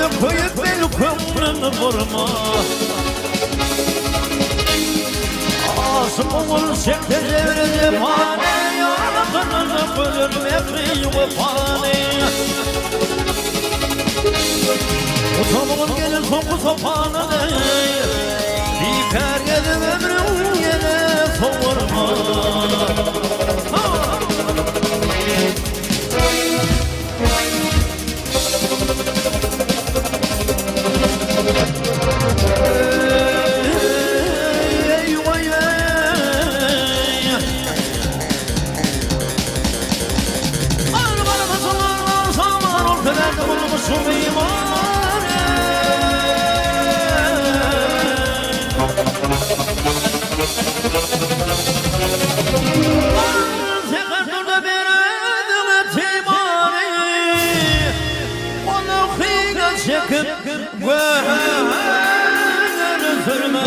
Gönlümde koyup beni kömrünü vurma. Asım olur sekte devrede fani, yanaklarına bölür mekri ve fani. Utanımın gelir topu sopanı, biter gelir ömrüm yine soğurma. Çekip gönül sürme.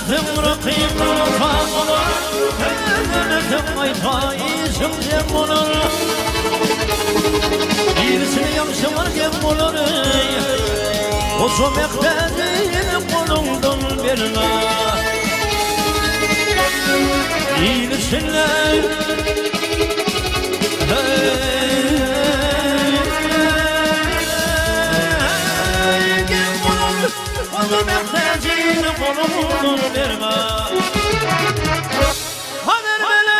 Döndüm rakıyım nurfam olur, döndüm aytayışım dem olur. Birisini yamşamar gem olur, o somektedim kolumdan birine. İyileşinler gem olur, o somektedim kolumdan birine. Haber beni